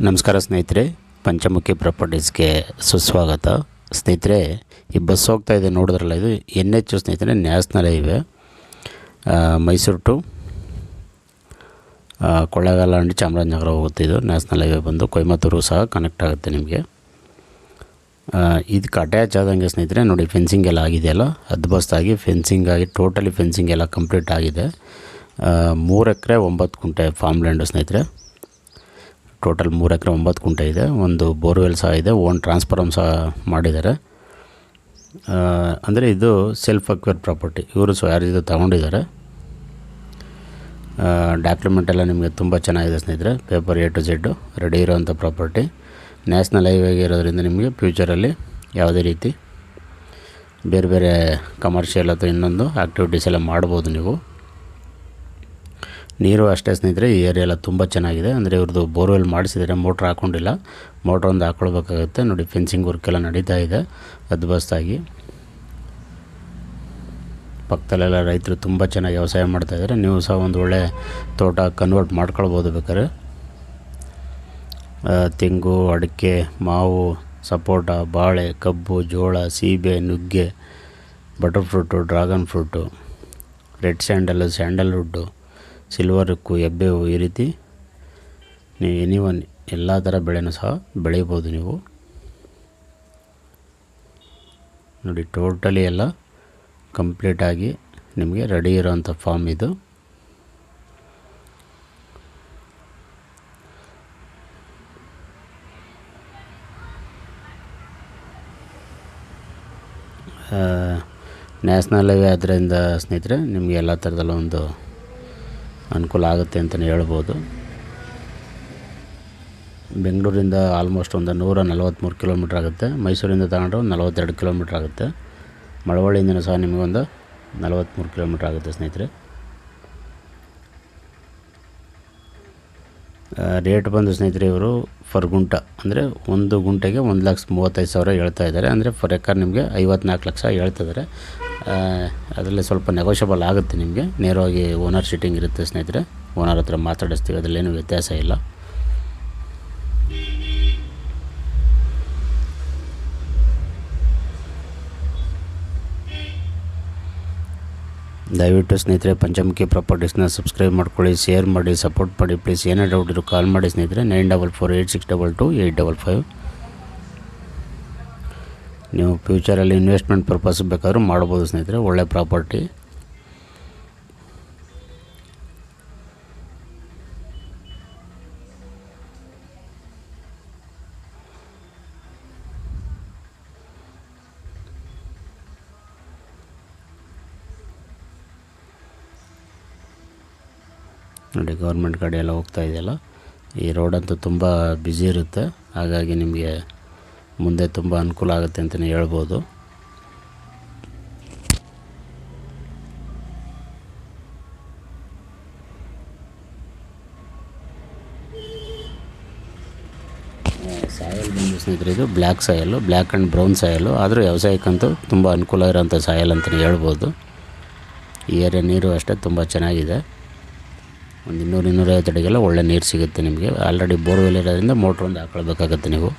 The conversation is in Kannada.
ನಮಸ್ಕಾರ ಸ್ನೇಹಿತರೆ, ಪಂಚಮುಖಿ ಪ್ರಾಪರ್ಟೀಸ್ಗೆ ಸುಸ್ವಾಗತ. ಸ್ನೇಹಿತರೆ, ಈ ಬಸ್ ಹೋಗ್ತಾ ಇದೆ ನೋಡಿದ್ರಲ್ಲ, ಇದು NH ಸ್ನೇಹಿತರೆ, national highway Mysuru to Kollegal and Chamarajanagar ಹೋಗುತ್ತೆ. ಇದು ನ್ಯಾಷನಲ್ ಹೈವೇ ಬಂದು ಕೊಯಮತ್ತೂರು ಸಹ ಕನೆಕ್ಟ್ ಆಗುತ್ತೆ ನಿಮಗೆ. ಇದಕ್ಕೆ ಅಟ್ಯಾಚ್ ಆದಂಗೆ ಸ್ನೇಹಿತರೆ ನೋಡಿ, ಫೆನ್ಸಿಂಗ್ ಎಲ್ಲ ಆಗಿದೆಯಲ್ಲ, ಅದ್ಭುತವಾಗಿ ಫೆನ್ಸಿಂಗ್ ಆಗಿ ಟೋಟಲಿ ಫೆನ್ಸಿಂಗ್ ಎಲ್ಲ ಕಂಪ್ಲೀಟ್ ಆಗಿದೆ. 3 ಎಕರೆ 9 ಗುಂಟೆ ಫಾರ್ಮ್ ಲ್ಯಾಂಡು ಸ್ನೇಹಿತರೆ. ಟೋಟಲ್ 3 ಎಕರೆ 9 ಗುಂಟೆ ಇದೆ. ಒಂದು ಬೋರ್ವೆಲ್ ಸಹ ಇದೆ, ಓನ್ ಟ್ರಾನ್ಸ್ಫಾರ್ಮ್ ಸಹ ಮಾಡಿದ್ದಾರೆ. ಅಂದರೆ ಇದು ಸೆಲ್ಫ್ ಅಕ್ವೈರ್ ಪ್ರಾಪರ್ಟಿ. ಇವರು ಯಾರು ಇದು ತೊಗೊಂಡಿದ್ದಾರೆ. ಡಾಕ್ಯುಮೆಂಟ್ ಎಲ್ಲ ನಿಮಗೆ ತುಂಬ ಚೆನ್ನಾಗಿದೆ ಸ್ನೇಹಿತರೆ. Paper A to Z ready ಇರೋವಂಥ ಪ್ರಾಪರ್ಟಿ. ನ್ಯಾಷನಲ್ ಹೈವೇಗೆ ಇರೋದ್ರಿಂದ ನಿಮಗೆ ಫ್ಯೂಚರಲ್ಲಿ ಯಾವುದೇ ರೀತಿ ಬೇರೆ ಬೇರೆ ಕಮರ್ಷಿಯಲ್ ಅಥವಾ ಇನ್ನೊಂದು ಆ್ಯಕ್ಟಿವಿಟೀಸ್ ಎಲ್ಲ ಮಾಡ್ಬೋದು ನೀವು. ನೀರು ಅಷ್ಟೇ ಸ್ನೇಹಿತರೆ, ಈ ಏರಿಯಾ ಎಲ್ಲ ತುಂಬ ಚೆನ್ನಾಗಿದೆ. ಅಂದರೆ ಇವ್ರದ್ದು ಬೋರ್ವೆಲ್ ಮಾಡಿಸಿದರೆ, ಮೋಟ್ರ್ ಹಾಕ್ಕೊಂಡಿಲ್ಲ, ಮೋಟ್ರ್ ಒಂದು ಹಾಕ್ಕೊಳ್ಬೇಕಾಗುತ್ತೆ. ನೋಡಿ, ಫೆನ್ಸಿಂಗ್ ವರ್ಕ್ ಎಲ್ಲ ನಡೀತಾ ಇದೆ ಅದ್ಭುತವಾಗಿ. ಪಕ್ಕದಲ್ಲೆಲ್ಲ ರೈತರು ತುಂಬ ಚೆನ್ನಾಗಿ ವ್ಯವಸಾಯ ಮಾಡ್ತಾಯಿದ್ದಾರೆ. ನೀವು ಸಹ ಒಂದು ಒಳ್ಳೆ ತೋಟ ಕನ್ವರ್ಟ್ ಮಾಡ್ಕೊಳ್ಬೋದು ಬೇಕಾದ್ರೆ. ತೆಂಗು, ಅಡಿಕೆ, ಮಾವು, ಸಪೋಟ, ಬಾಳೆ, ಕಬ್ಬು, ಜೋಳ, ಸೀಬೆ, ನುಗ್ಗೆ, butter fruit, dragon fruit, red sandalwood, silver ಉಕ್ಕು, ಎಬ್ಬೆವು, ಈ ರೀತಿ ನೀವು ಎನಿವನ್ ಎಲ್ಲ ಥರ ಬೆಳೆನೂ ಸಹ ಬೆಳೀಬೋದು ನೀವು. ನೋಡಿ, ಟೋಟಲಿ ಎಲ್ಲ ಕಂಪ್ಲೀಟಾಗಿ ನಿಮಗೆ ರೆಡಿ ಇರೋವಂಥ ಫಾರ್ಮ್ ಇದು. ನ್ಯಾಷನಲ್ ಹೈವೇ ಆದ್ದರಿಂದ ಸ್ನೇಹಿತರೆ ನಿಮಗೆ ಎಲ್ಲ ಥರದಲ್ಲ ಒಂದು ಅನುಕೂಲ ಆಗುತ್ತೆ ಅಂತಲೇ ಹೇಳ್ಬೋದು. ಬೆಂಗಳೂರಿಂದ ಆಲ್ಮೋಸ್ಟ್ ಒಂದು 143 ಕಿಲೋಮೀಟ್ರ್ ಆಗುತ್ತೆ. ಮೈಸೂರಿಂದ ತಗೊಂಡ್ರೆ ಒಂದು 42 ಕಿಲೋಮೀಟ್ರ್ ಆಗುತ್ತೆ. ಮಳವಳ್ಳಿಯಿಂದ ಸಹ ನಿಮಗೊಂದು 43 ಕಿಲೋಮೀಟ್ರ್ ಆಗುತ್ತೆ ಸ್ನೇಹಿತರೆ. ರೇಟ್ ಬಂದು ಸ್ನೇಹಿತರೆ, ಇವರು ಫರ್ ಗುಂಟ ಅಂದರೆ ಒಂದು ಗುಂಟೆಗೆ 1,35,000 ಹೇಳ್ತಾ ಇದ್ದಾರೆ. ಅಂದರೆ ಫರ್ ಎಕರ್ ನಿಮಗೆ 54 ಲಕ್ಷ ಹೇಳ್ತಾ ಇದ್ದಾರೆ. ಅದರಲ್ಲಿ ಸ್ವಲ್ಪ ನೆಗೋಷಿಯಬಲ್ ಆಗುತ್ತೆ ನಿಮಗೆ. ನೇರವಾಗಿ ಓನರ್ ಸಿಟ್ಟಿಂಗ್ ಇರುತ್ತೆ ಸ್ನೇಹಿತರೆ, ಓನರ್ ಹತ್ರ ಮಾತಾಡಿಸ್ತೀವಿ, ಅದರಲ್ಲೇನು ವ್ಯತ್ಯಾಸ ಇಲ್ಲ. ದಯವಿಟ್ಟು ಸ್ನೇಹಿತರೆ ಪಂಚಮುಖಿ ಪ್ರಾಪರ್ಟೀಸ್ನ ಸಬ್ಸ್ಕ್ರೈಬ್ ಮಾಡ್ಕೊಳ್ಳಿ, ಶೇರ್ ಮಾಡಿ, ಸಪೋರ್ಟ್ ಮಾಡಿ ಪ್ಲೀಸ್. ಏನೇ ಡೌಟ್ ಇರೋ ಕಾಲ್ ಮಾಡಿ ಸ್ನೇಹಿತರೆ. 9448622285. ನೀವು ಫ್ಯೂಚರಲ್ಲಿ ಇನ್ವೆಸ್ಟ್ಮೆಂಟ್ ಪರ್ಪಸ್ ಬೇಕಾದ್ರೂ ಮಾಡ್ಬೋದು ಸ್ನೇಹಿತರೆ. ಒಳ್ಳೆ ಪ್ರಾಪರ್ಟಿ. ನೋಡಿ, ಗೌರ್ಮೆಂಟ್ ಗಾಡಿ ಎಲ್ಲ ಹೋಗ್ತಾ ಇದೆಯಲ್ಲ. ಈ ರೋಡಂತೂ ತುಂಬ ಬ್ಯುಸಿ ಇರುತ್ತೆ, ಹಾಗಾಗಿ ನಿಮಗೆ ಮುಂದೆ ತುಂಬ ಅನುಕೂಲ ಆಗುತ್ತೆ ಅಂತಲೇ ಹೇಳ್ಬೋದು. ಸಾಯಲ್ ಬಂದು ಸ್ನೇಹಿತರೆ, ಇದು ಬ್ಲ್ಯಾಕ್ ಸಾಯಲ್ಲು, ಬ್ಲ್ಯಾಕ್ ಆ್ಯಂಡ್ ಬ್ರೌನ್ ಸಾಯಲ್ಲು. ಆದರೂ ವ್ಯವಸಾಯಕ್ಕಂತೂ ತುಂಬ ಅನುಕೂಲ ಇರೋಂಥ ಸಾಯಲ್ ಅಂತಲೇ ಹೇಳ್ಬೋದು. ಈ ಏರಿಯಾ ನೀರು ಅಷ್ಟೇ ತುಂಬ ಚೆನ್ನಾಗಿದೆ. ಒಂದು 200-250 ಅಡಿಗೆಲ್ಲ ಒಳ್ಳೆ ನೀರು ಸಿಗುತ್ತೆ ನಿಮಗೆ. ಆಲ್ರೆಡಿ ಬೋರ್ವೆಲ್ ಇರೋದ್ರಿಂದ ಮೋಟ್ರ್ ಒಂದು ಹಾಕ್ಕೊಳ್ಬೇಕಾಗತ್ತೆ ನೀವು.